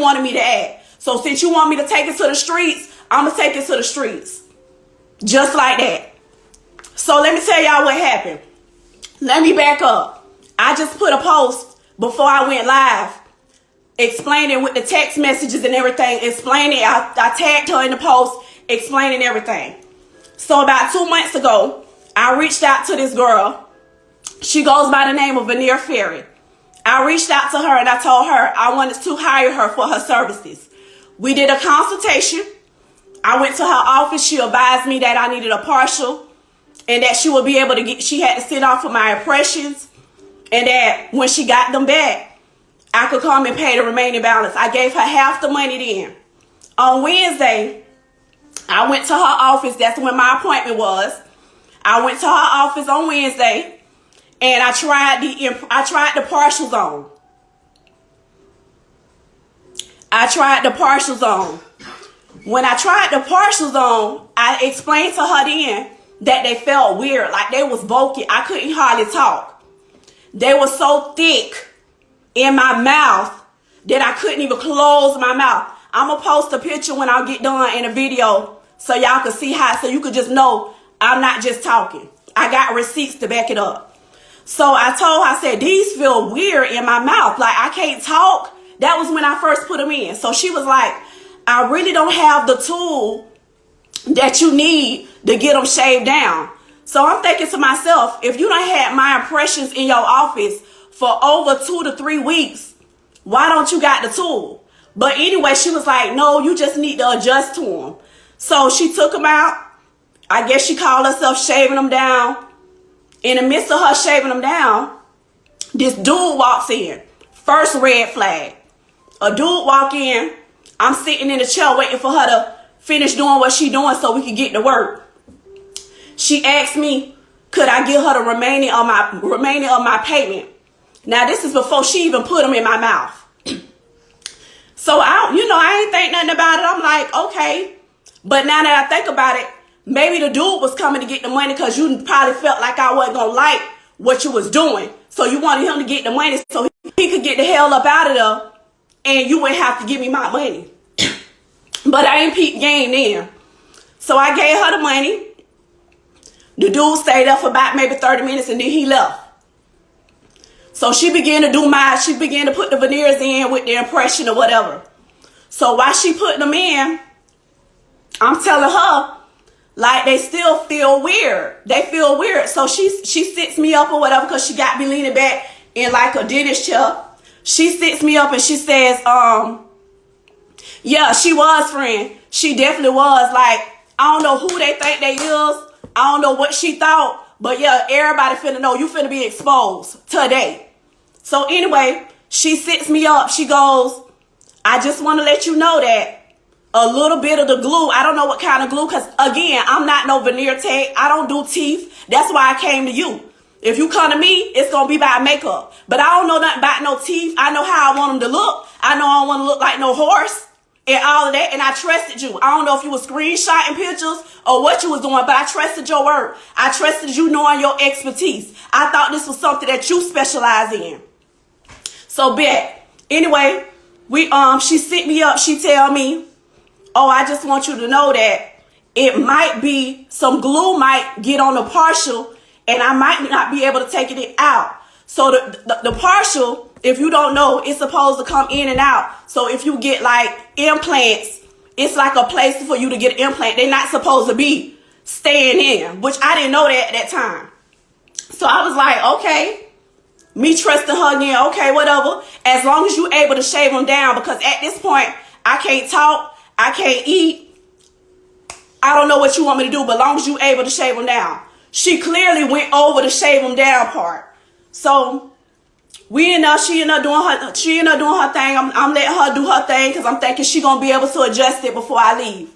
wanted me to act. So since you want me to take it to the streets, I'm going to take it to the streets. Just like that. So let me tell y'all what happened. Let me back up. I just put a post before I went live explaining with the text messages and everything, explaining. I tagged her in the post, explaining everything. So about 2 months ago, I reached out to this girl. She goes by the name of Veneers. I reached out to her and I told her I wanted to hire her for her services. We did a consultation. I went to her office. She advised me that I needed a partial and that she would be able to get, she had to sit off of my impressions, and that when she got them back, I could come and pay the remaining balance. I gave her half the money then. On Wednesday, I went to her office. That's when my appointment was. I went to her office on Wednesday, and I tried the partials on. When I tried the partials on, I explained to her then that they felt weird, like they was bulky. I couldn't hardly talk. They were so thick in my mouth that I couldn't even close my mouth. I'm going to post a picture when I get done in a video so y'all can see how, so you could just know I'm not just talking. I got receipts to back it up. So I told her, I said, these feel weird in my mouth. Like I can't talk. That was when I first put them in. So she was like, I really don't have the tool that you need to get them shaved down. So I'm thinking to myself, if you done had my impressions in your office for over 2 to 3 weeks, why don't you got the tool? But anyway, she was like, no, you just need to adjust to them. So she took them out. I guess she called herself shaving them down. In the midst of her shaving them down, this dude walks in. First red flag. A dude walk in. I'm sitting in the chair waiting for her to finish doing what she doing so we can get to work. She asked me, could I give her the remaining of my payment? Now this is before she even put them in my mouth. So I ain't think nothing about it. I'm like, okay. But now that I think about it, maybe the dude was coming to get the money because you probably felt like I wasn't gonna like what you was doing. So you wanted him to get the money so he could get the hell up out of there and you wouldn't have to give me my money. But I ain't peep game then. So I gave her the money. The dude stayed there for about maybe 30 minutes and then he left. So she began to put the veneers in with the impression or whatever. So while she put them in, I'm telling her, like, they still feel weird. They feel weird. So she sits me up or whatever because she got me leaning back in like a dentist chair. She sits me up and she says, yeah, she was, friend. She definitely was. Like, I don't know who they think they is. I don't know what she thought. But yeah, everybody finna know you finna be exposed today. So anyway, she sits me up. She goes, I just want to let you know that a little bit of the glue, I don't know what kind of glue, because again, I'm not no veneer tech. I don't do teeth. That's why I came to you. If you come to me, it's going to be about makeup. But I don't know nothing about no teeth. I know how I want them to look. I know I don't want to look like no horse and all of that. And I trusted you. I don't know if you were screenshotting pictures or what you was doing, but I trusted your word. I trusted you knowing your expertise. I thought this was something that you specialize in. So bet. Anyway, she sit me up. She tell me, oh, I just want you to know that it might be some glue might get on the partial and I might not be able to take it out. So the partial, if you don't know, it's supposed to come in and out. So if you get like implants, it's like a place for you to get an implant. They're not supposed to be staying in, which I didn't know that at that time. So I was like, okay, me trusting her again, okay, whatever. As long as you're able to shave them down, because at this point, I can't talk, I can't eat. I don't know what you want me to do, but as long as you're able to shave them down. She clearly went over the shave them down part. So she ended up doing her thing. I'm letting her do her thing because I'm thinking she gonna be able to adjust it before I leave.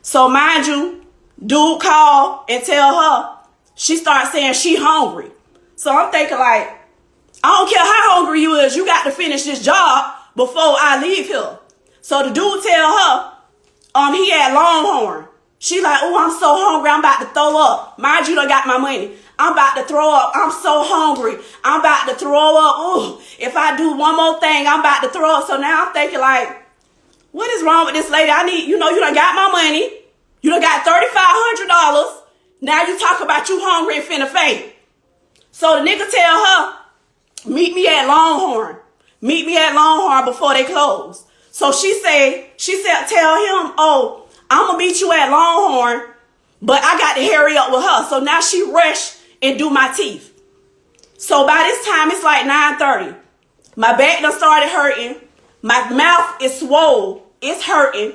So mind you, dude called and tell her, she starts saying she hungry. So I'm thinking like, I don't care how hungry you is, you got to finish this job before I leave here. So the dude tell her, he had Longhorn. She like, oh, I'm so hungry, I'm about to throw up. Mind you, I got my money. I'm about to throw up. I'm so hungry. I'm about to throw up. Ooh, if I do one more thing, I'm about to throw up. So now I'm thinking like, what is wrong with this lady? I need, you done got my money. You done got $3,500. Now you talk about you hungry and finna faint. So the nigga tell her, meet me at Longhorn. Meet me at Longhorn before they close. So she said, tell him, oh, I'm gonna meet you at Longhorn, but I got to hurry up with her. So now she rushed and do my teeth. So by this time, it's like 9:30. My back done started hurting. My mouth is swole. It's hurting.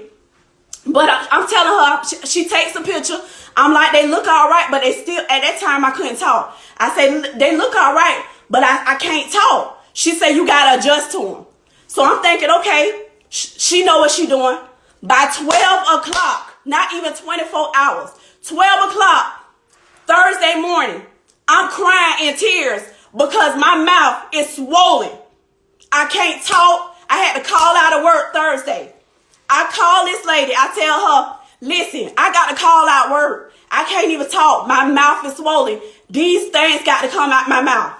But I'm telling her, she takes a picture. I'm like, they look all right, but they still, at that time, I couldn't talk. I say, they look all right, but I can't talk. She said, you got to adjust to them. So I'm thinking, okay, she know what she doing. By 12 o'clock, not even 24 hours, 12 o'clock, Thursday morning, I'm crying in tears because my mouth is swollen. I can't talk. I had to call out of work Thursday. I call this lady. I tell her, listen, I got to call out work. I can't even talk. My mouth is swollen. These things got to come out my mouth.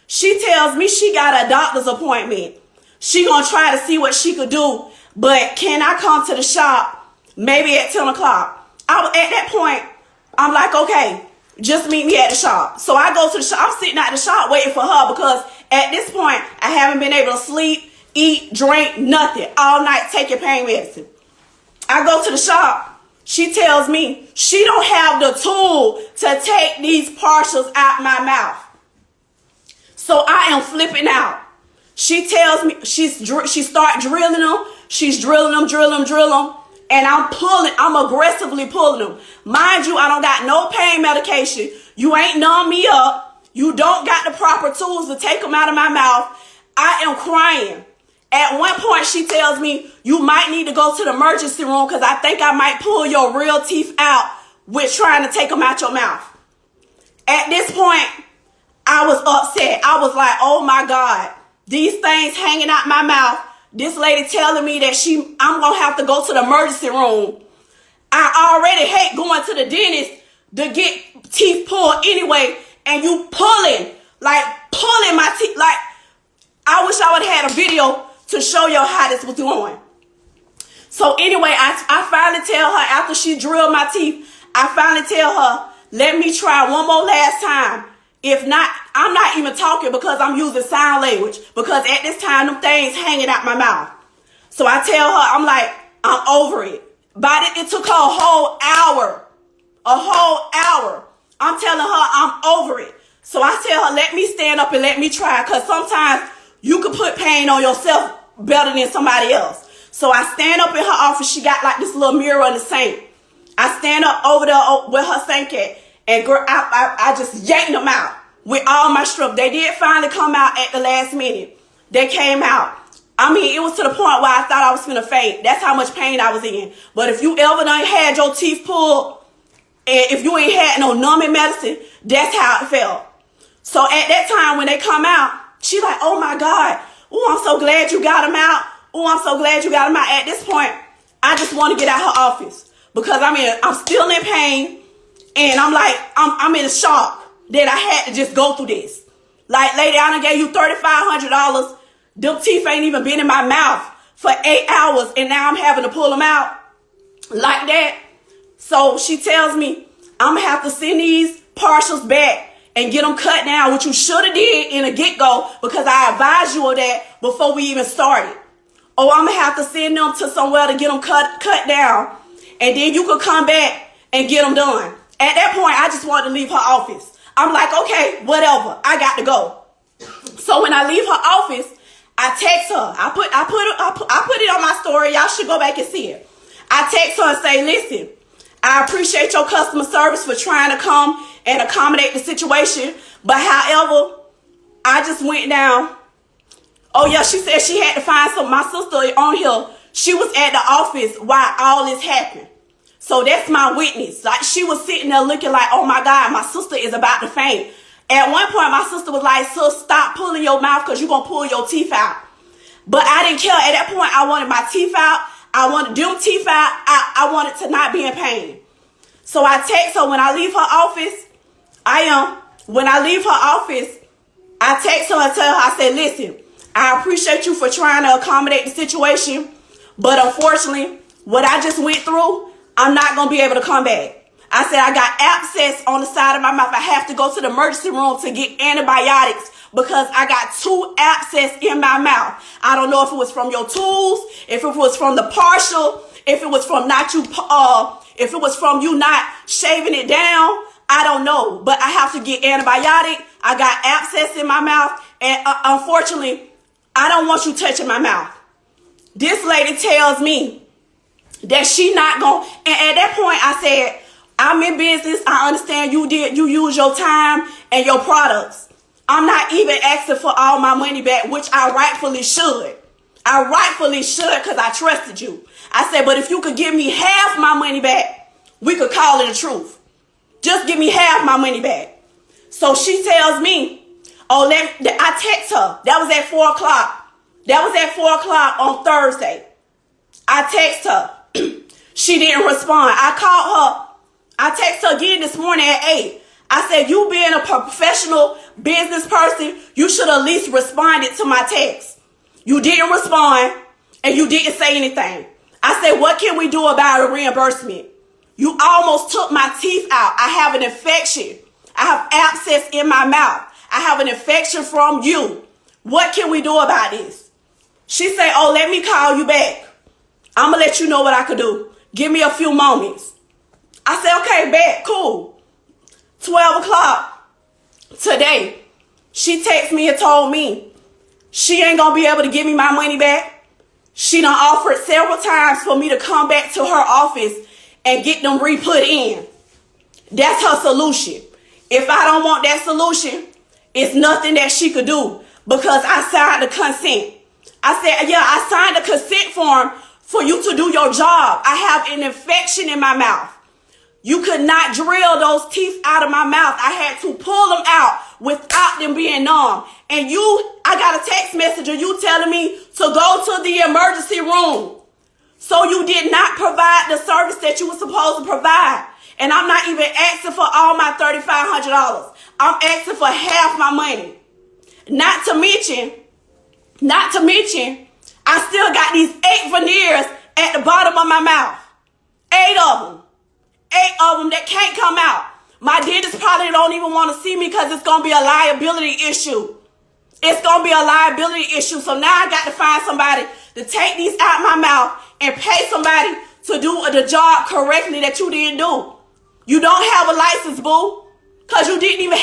She tells me she got a doctor's appointment. She gonna try to see what she could do. But can I come to the shop maybe at 10 o'clock? At that point, I'm like, okay, just meet me at the shop. So I go to the shop. I'm sitting at the shop waiting for her because at this point, I haven't been able to sleep, eat, drink, nothing. All night taking pain medicine. I go to the shop. She tells me she don't have the tool to take these partials out my mouth. So I am flipping out. She tells me, she start drilling them. She's drilling them. And I'm aggressively pulling them. Mind you, I don't got no pain medication. You ain't numb me up. You don't got the proper tools to take them out of my mouth. I am crying. At one point, she tells me, you might need to go to the emergency room because I think I might pull your real teeth out with trying to take them out your mouth. At this point, I was upset. I was like, oh my God, these things hanging out my mouth. This lady telling me that I'm going to have to go to the emergency room. I already hate going to the dentist to get teeth pulled anyway. And you pulling my teeth. Like, I wish I would have had a video to show you how this was going. So anyway, I finally tell her after she drilled my teeth, I finally tell her, let me try one more last time. If not, I'm not even talking because I'm using sign language. Because at this time, them things hanging out my mouth. So I tell her, I'm like, I'm over it. But it took her a whole hour. I'm telling her I'm over it. So I tell her, let me stand up and let me try. Because sometimes you can put pain on yourself better than somebody else. So I stand up in her office. She got like this little mirror in the sink. I stand up over there where her sink at. And girl, I just yanked them out with all my strength. They did finally come out at the last minute. They came out. I mean, it was to the point where I thought I was finna faint. That's how much pain I was in. But if you ever done had your teeth pulled, and if you ain't had no numbing medicine, that's how it felt. So at that time when they come out, she like, oh my God. Oh, I'm so glad you got them out. Oh, I'm so glad you got them out. At this point, I just want to get out her office because I'm still in pain. And I'm like, I'm in shock that I had to just go through this. Like, lady, I done gave you $3,500. Them teeth ain't even been in my mouth for 8 hours. And now I'm having to pull them out like that. So she tells me, I'm going to have to send these partials back and get them cut down, which you should have did in a get-go because I advised you of that before we even started. Oh, I'm going to have to send them to somewhere to get them cut down. And then you could come back and get them done. At that point, I just wanted to leave her office. I'm like, okay, whatever. I got to go. So when I leave her office, I text her. I put it on my story. Y'all should go back and see it. I text her and say, listen, I appreciate your customer service for trying to come and accommodate the situation. But however, I just went down. Oh, yeah, she said she had to find my sister on here. She was at the office while all this happened. So that's my witness. Like, she was sitting there looking like, oh my God, my sister is about to faint. At one point, my sister was like, sis, stop pulling your mouth because you're going to pull your teeth out. But I didn't care. At that point, I wanted my teeth out. I wanted them teeth out. I wanted to not be in pain. So I text her when I leave her office. When I leave her office, I text her and tell her, I said, listen, I appreciate you for trying to accommodate the situation, but unfortunately, what I just went through, I'm not going to be able to come back. I said, I got abscess on the side of my mouth. I have to go to the emergency room to get antibiotics because I got 2 abscess in my mouth. I don't know if it was from your tools, if it was from the partial, if it was from if it was from you not shaving it down. I don't know, but I have to get antibiotic. I got abscess in my mouth, and unfortunately, I don't want you touching my mouth. This lady tells me that she not going, and at that point I said, I'm in business. I understand you use your time and your products. I'm not even asking for all my money back, which I rightfully should. I rightfully should because I trusted you. I said, but if you could give me half my money back, we could call it a truth. Just give me half my money back. So she tells me, oh, I text her. That was at 4 o'clock. That was at 4 o'clock on Thursday. I text her. She didn't respond. I called her. I text her again this morning at 8. I said, you being a professional business person, you should at least responded to my text. You didn't respond and you didn't say anything. I said, what can we do about a reimbursement? You almost took my teeth out. I have an infection. I have abscess in my mouth. I have an infection from you. What can we do about this? She said, oh, let me call you back. I'm going to let you know what I could do. Give me a few moments. I said, okay, bet, cool. 12 o'clock today, she texted me and told me she ain't going to be able to give me my money back. She done offered several times for me to come back to her office and get them re-put in. That's her solution. If I don't want that solution, it's nothing that she could do because I signed the consent. I said, yeah, I signed the consent form for you to do your job. I have an infection in my mouth. You could not drill those teeth out of my mouth. I had to pull them out without them being numb. And I got a text message of you telling me to go to the emergency room. So you did not provide the service that you were supposed to provide. And I'm not even asking for all my $3,500. I'm asking for half my money. Not to mention, I still got these 8 veneers at the bottom of my mouth. 8 of them. 8 of them that can't come out. My dentist probably don't even want to see me because it's going to be a liability issue. It's going to be a liability issue. So now I got to find somebody to take these out my mouth and pay somebody to do the job correctly that you didn't do. You don't have a license, boo. Because you didn't even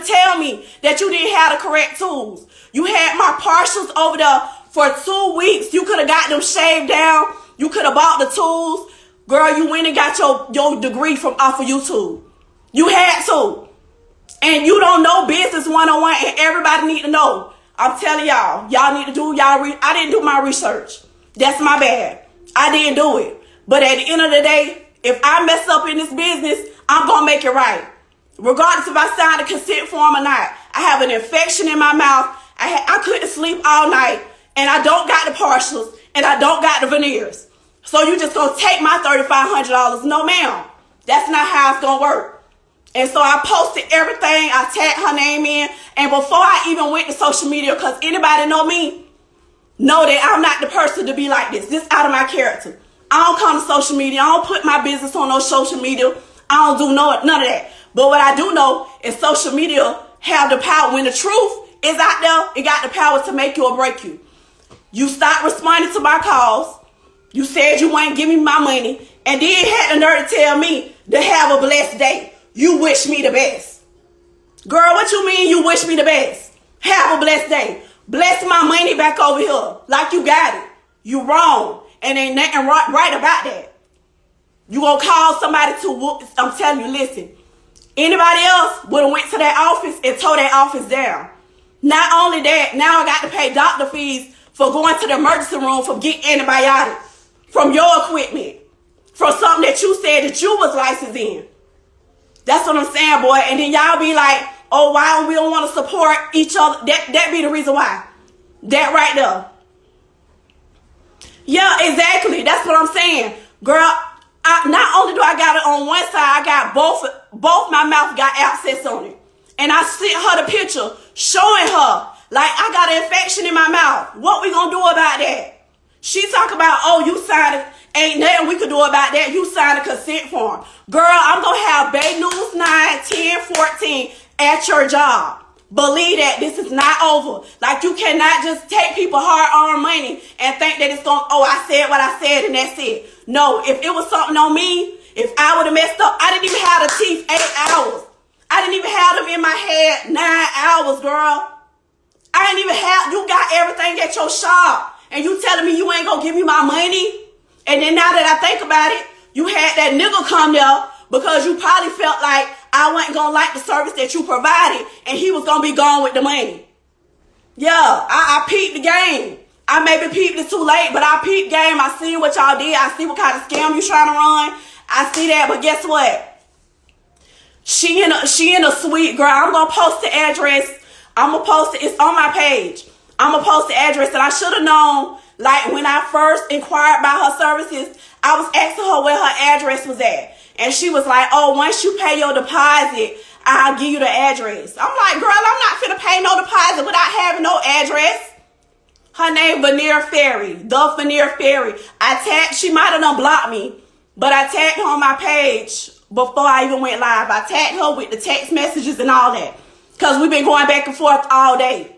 tell me that you didn't have the correct tools. You had my partials over there for 2 weeks. You could have got them shaved down. You could have bought the tools. Girl, you went and got your degree from off of YouTube. You had to. And you don't know business 101 and everybody need to know. I'm telling y'all need to do I didn't do my research. That's my bad. I didn't do it. But at the end of the day, if I mess up in this business, I'm going to make it right. Regardless if I signed a consent form or not. I have an infection in my mouth. I couldn't sleep all night. And I don't got the partials. And I don't got the veneers. So you just going to take my $3,500? No, ma'am. That's not how it's going to work. And so I posted everything. I tagged her name in. And before I even went to social media, because anybody know me, know that I'm not the person to be like this. This out of my character. I don't come to social media. I don't put my business on no social media. I don't do none of that. But what I do know is social media have the power. When the truth is out there, it got the power to make you or break you. You stopped responding to my calls. You said you wouldn't give me my money. And then had the nerve to tell me to have a blessed day. You wish me the best. Girl, what you mean you wish me the best? Have a blessed day. Bless my money back over here. Like you got it. You wrong. And ain't nothing right about that. You gonna call somebody to, I'm telling you, listen. Anybody else would have went to that office and tore that office down. Not only that, now I got to pay doctor fees for going to the emergency room for getting antibiotics from your equipment. From something that you said that you was licensed in. That's what I'm saying, boy. And then y'all be like, oh, why we don't want to support each other? That be the reason why. That right there. Yeah, exactly. That's what I'm saying. Girl, not only do I got it on one side, I got both my mouth got abscess on it. And I sent her the picture showing her, like, I got an infection in my mouth. What we gonna do about that? She talk about, oh, you signed it. Ain't nothing we could do about that. You signed a consent form. Girl, I'm gonna have Bay News 9, 10, 14 at your job. Believe that this is not over. Like, you cannot just take people hard-earned money and think that it's gonna, oh, I said what I said and that's it. No, if it was something on me, if I would have messed up, I didn't even have the teeth 8 hours. I didn't even have them in my head 9 hours, girl. I didn't even have, you got everything at your shop. And you telling me you ain't gonna give me my money? And then now that I think about it, you had that nigga come there because you probably felt like I wasn't gonna like the service that you provided and he was gonna be gone with the money. Yeah, I peeped the game. I maybe peeped it too late, but I peeped game. I seen what y'all did. I see what kind of scam you trying to run. I see that, but guess what? She in a suite, girl. I'm gonna post the address. I'm gonna post it. It's on my page. I'm gonna post the address. And I should have known, like, when I first inquired about her services, I was asking her where her address was at. And she was like, oh, once you pay your deposit, I'll give you the address. I'm like, girl, I'm not finna pay no deposit without having no address. Her name Veneer Ferry, the Veneer Ferry. She might have unblocked me, but I tagged her on my page before I even went live. I tagged her with the text messages and all that. Because we've been going back and forth all day.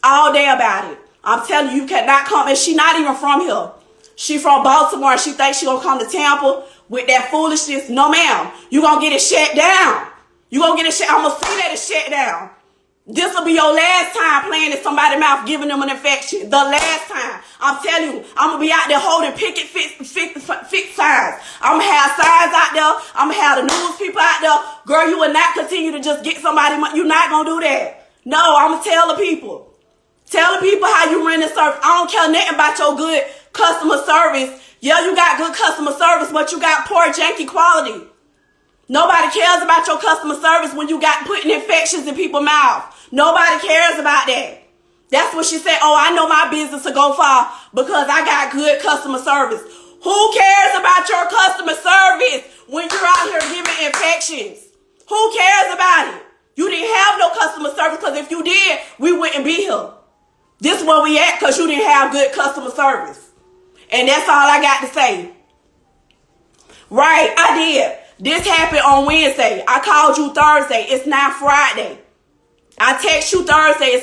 All day about it. I'm telling you, you cannot come. And she not even from here. She from Baltimore and she thinks she gonna come to Tampa with that foolishness. No, ma'am. You gonna get it shut down. You gonna get it shut. I'm gonna see that it's shut down. This will be your last time playing in somebody's mouth, giving them an infection. The last time. I'm telling you, I'm gonna be out there holding picket fix signs. I'm gonna have signs out there. I'm gonna have the news people out there. Girl, you will not continue to just get somebody money. You're not gonna do that. No, I'm gonna tell the people. Tell the people how you run the service. I don't care nothing about your good customer service. Yeah, you got good customer service, but you got poor, janky quality. Nobody cares about your customer service when you got putting infections in people's mouth. Nobody cares about that. That's what she said. Oh, I know my business will go far because I got good customer service. Who cares about your customer service when you're out here giving infections? Who cares about it? You didn't have no customer service because if you did, we wouldn't be here. This is where we at because you didn't have good customer service. And that's all I got to say. Right, I did. This happened on Wednesday. I called you Thursday. It's now Friday. I text you Thursday. It's